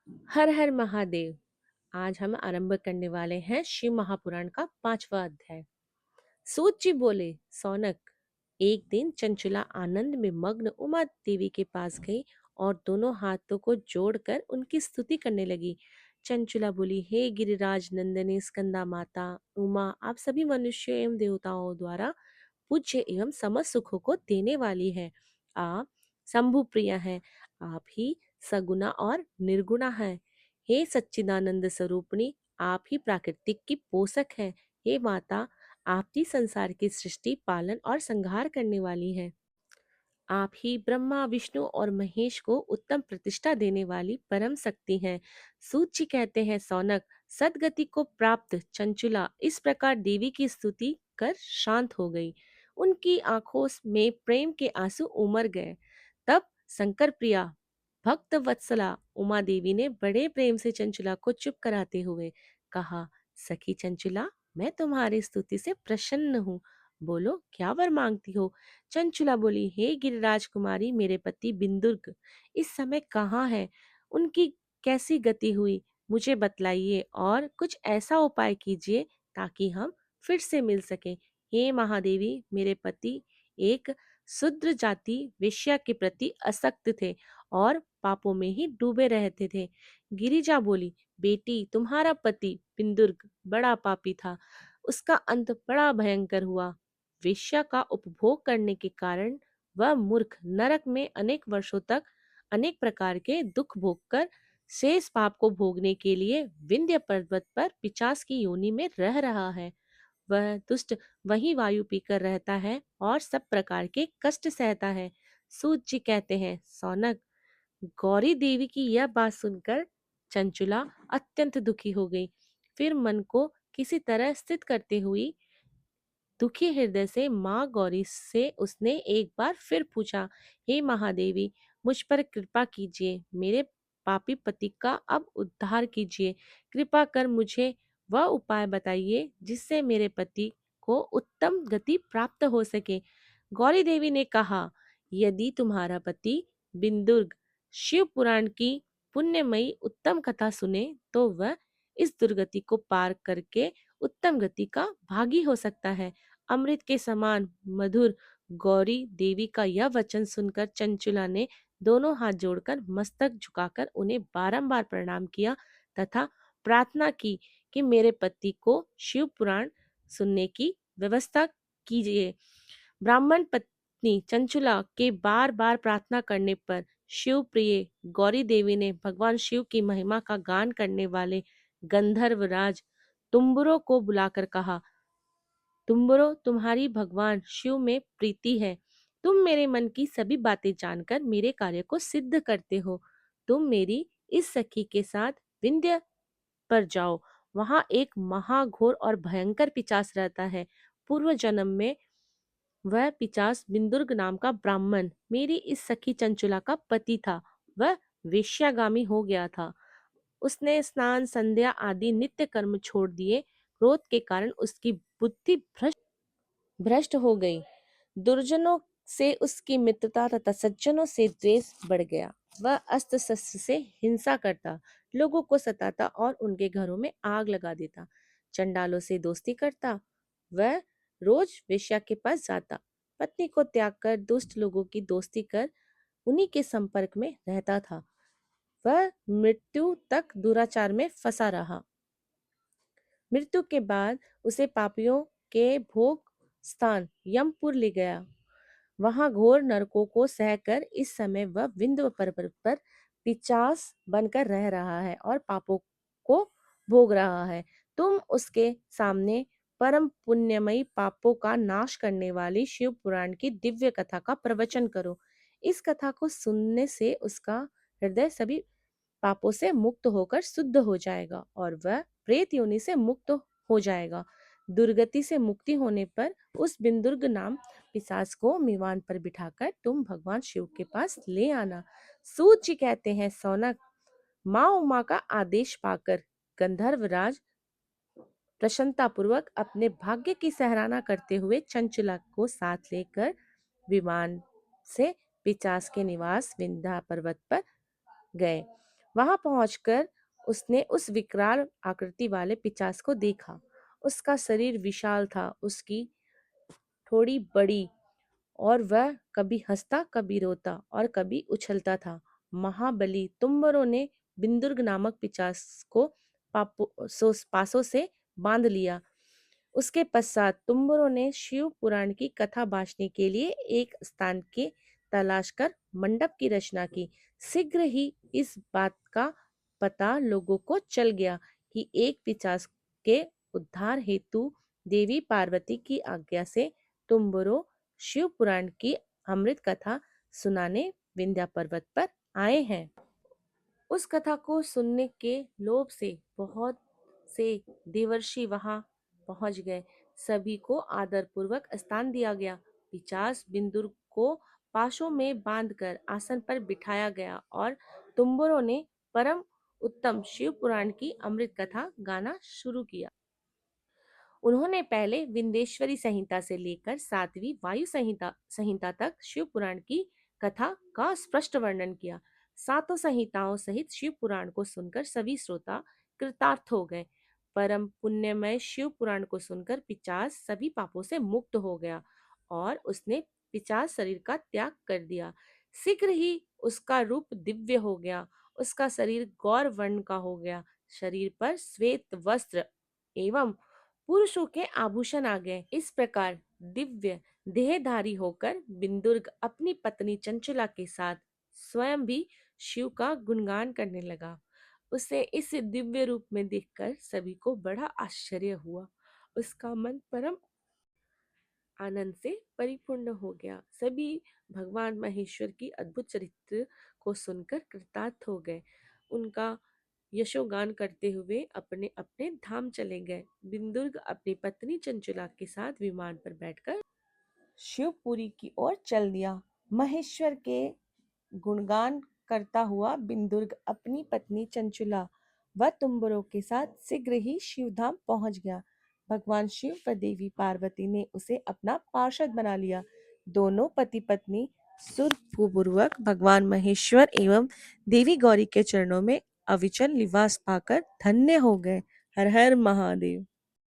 हर हर महादेव। आज हम आरंभ करने वाले हैं शिव महापुराण का 5वां अध्याय। सूत जी बोले, सौनक, एक दिन चंचला आनंद में मग्न उमा देवी के पास गई और दोनों हाथों को जोड़कर उनकी स्तुति करने लगी। चंचला बोली, हे गिरिराज नंदिनी स्कंदा माता उमा, आप सभी मनुष्यों एवं देवताओं द्वारा पूज्य एवं समस्त सुखों को देने वाली है। आप शंभु प्रिय हैं, आप ही सगुना और निर्गुणा हैं। हे सच्चिदानंद स्वरूपिणी, आप ही प्राकृतिक की पोषक है। हे माता, आप ही संसार की सृष्टि पालन और संहार करने वाली हैं। आप ही ब्रह्मा विष्णु और महेश को उत्तम प्रतिष्ठा देने वाली परम शक्ति हैं। सूत जी कहते हैं, सौनक, सदगति को प्राप्त चंचुला इस प्रकार देवी की स्तुति कर शांत हो गई। उनकी आंखों में प्रेम के आंसू उमड़ गए। तब शंकर प्रिया भक्त वत्सला उमा देवी ने बड़े प्रेम से चंचुला को चुप कराते हुए कहा, सखी चंचुला, मैं तुम्हारी स्तुति से प्रसन्न हूँ। बोलो, क्या वर मांगती हो? चंचुला बोली, हे गिरिराज कुमारी, मेरे पति बिंदुर्ग इस समय कहाँ है? उनकी कैसी गति हुई, मुझे बतलाइए और कुछ ऐसा उपाय कीजिए ताकि हम फिर से मिल सकें। हे महादेवी, मेरे पति एक शूद्र जाति वेश्या के प्रति आसक्त थे और पापों में ही डूबे रहते थे। गिरिजा बोली, बेटी, तुम्हारा पति बिंदुर्ग बड़ा पापी था, उसका अंत बड़ा भयंकर हुआ। वेश्या का उपभोग करने के कारण वह मूर्ख नरक में अनेक वर्षों तक अनेक प्रकार के दुख भोगकर शेष पाप को भोगने के लिए विंध्य पर्वत पर पिशाच की योनि में रह रहा है। वह दुष्ट वही वायु पीकर रहता है और सब प्रकार के कष्ट सहता है। सूत जी कहते हैं, सौनक, गौरी देवी की यह बात सुनकर चंचुला अत्यंत दुखी हो गई। फिर मन को किसी तरह स्थित करते हुई दुखी हृदय से माँ गौरी से उसने एक बार फिर पूछा, हे महादेवी, मुझ पर कृपा कीजिए, मेरे पापी पति का अब उद्धार कीजिए। कृपा कर मुझे वह उपाय बताइए जिससे मेरे पति को उत्तम गति प्राप्त हो सके। गौरी देवी ने कहा, यदि तुम्हारा पति बिंदुर्ग शिव पुराण की पुण्यमयी उत्तम कथा सुने तो वह इस दुर्गति को पार करके उत्तम गति का भागी हो सकता है। अमृत के समान मधुर गौरी देवी का यह वचन सुनकर चंचुला ने दोनों हाथ जोड़कर मस्तक झुकाकर उन्हें बारंबार प्रणाम किया तथा प्रार्थना की कि मेरे पति को शिव पुराण सुनने की व्यवस्था कीजिए। ब्राह्मण पत्नी चंचुला के बार बार प्रार्थना करने पर शिव प्रिय गौरी देवी ने भगवान शिव की महिमा का गान करने वाले गंधर्वराज तुम्बुरो को बुलाकर कहा, तुम्बरो, तुम्हारी भगवान शिव में प्रीति है। तुम मेरे मन की सभी बातें जानकर मेरे कार्य को सिद्ध करते हो। तुम मेरी इस सखी के साथ विंध्य पर जाओ। वहां एक महाघोर और भयंकर पिशाच रहता है। पूर्व जन्म में वह पिशाच बिंदुर्ग नाम का ब्राह्मण मेरी इस सखी चंचुला का पति था। वह वेश्यागामी हो गया था। उसने स्नान संध्या आदि नित्य कर्म छोड़ दिए। क्रोध के कारण उसकी बुद्धि भ्रष्ट भ्रष्ट हो गई। दुर्जनों से उसकी मित्रता तथा सज्जनों से द्वेष बढ़ गया। वह अस्त्र शस्त्र से हिंसा करता, लोगों को सताता और उनके घरों में आग लगा देता। चंडालों से दोस्ती करता। वह रोज वेश्या के पास जाता, पत्नी को त्याग कर दुष्ट लोगों की दोस्ती कर उन्हीं के संपर्क में रहता था। वह मृत्यु तक दुराचार में फंसा रहा। मृत्यु के बाद उसे पापियों के भोग स्थान यमपुर ले गया। वहां घोर नरकों को सहकर इस समय वह विंध्य पर्वत पर पिशाच बनकर रह रहा है और पापों को भोग रहा है। तुम उसके सामने परम पुण्यमयी पापों का नाश करने वाली शिव पुराण की दिव्य कथा का प्रवचन करो। इस कथा को सुनने से उसका हृदय सभी पापों से मुक्त होकर शुद्ध हो जाएगा और वह प्रेत योनि से मुक्त हो जाएगा। दुर्गति से मुक्ति होने पर उस बिंदुर्ग नाम पिशाच को मीवान पर बिठाकर तुम भगवान शिव के पास ले आना। सूत जी कहते हैं, सौनक, माँ उमा का आदेश पाकर गंधर्वराज प्रसन्नता पूर्वक अपने भाग्य की सराहना करते हुए चंचला को साथ लेकर विमान से पिशाच के निवास विंध्या पर्वत पर गए। वहां पहुंचकर उसने उस विकराल आकृति वाले पिशाच को देखा। उसका शरीर विशाल था, उसकी थोड़ी बड़ी, और वह कभी हंसता, कभी रोता और कभी उछलता था। महाबली तुम्बरों ने बिंदुर्ग नामक पिशाच को पासों से बांध लिया। उसके पश्चात तुम्बरों ने शिव पुराण की कथा बांटने के लिए एक स्थान की तलाश कर मंडप की रचना की। शीघ्र ही इस बात का पता लोगों को चल गया कि एक पिशाच के उद्धार हेतु देवी पार्वती की आज्ञा से तुम्बरों शिव पुराण की अमृत कथा सुनाने विंध्या पर्वत पर आए हैं। उस कथा को सुनने के लोभ से बहुत से देवर्षि वहां पहुंच गए। सभी को आदर पूर्वक स्थान दिया गया। पिशाच बिंदुर को पाशों में बांधकर आसन पर बिठाया गया और तुम्बरों ने परम उत्तम शिव पुराण की अमृत कथा गाना शुरू किया। उन्होंने पहले विंध्येश्वरी संहिता से लेकर सातवीं वायु संहिता संहिता तक शिव पुराण की कथा का स्पष्ट वर्णन किया। सातों संहिताओं सहित शिव पुराण को सुनकर सभी श्रोता कृतार्थ हो गए। परम पुण्यमय शिव पुराण को सुनकर पिशाच सभी पापों से मुक्त हो गया और उसने पिशाच शरीर का त्याग कर दिया। शीघ्र ही उसका रूप दिव्य हो गया। उसका शरीर गौर वर्ण का हो गया। शरीर पर श्वेत वस्त्र एवं पुरुषों के आभूषण आ गए। इस प्रकार दिव्य देहधारी होकर बिंदुर्ग अपनी पत्नी चंचला के साथ स्वयं भी शिव का गुणगान करने लगा। उसे इस दिव्य रूप में देखकर सभी को बड़ा आश्चर्य हुआ। उसका मन परम आनंद से परिपूर्ण हो गया। सभी भगवान महेश्वर की अद्भुत चरित्र को सुनकर कृतार्थ हो गए। उनका यशोगान करते हुए अपने अपने धाम चले गए। बिंदुर्ग अपनी पत्नी चंचला के साथ विमान पर बैठकर शिवपुरी की ओर चल दिया। महेश्वर के गुणगान करता हुआ बिंदुर्ग अपनी पत्नी चंचुला व तुम्बरों के साथ शीघ्र ही शिवधाम पहुंच गया। भगवान शिव व देवी पार्वती ने उसे अपना पार्षद बना लिया। दोनों पति पत्नी सुरपूर्वक भगवान महेश्वर एवं देवी गौरी के चरणों में अविचल निवास पाकर धन्य हो गए। हर हर महादेव।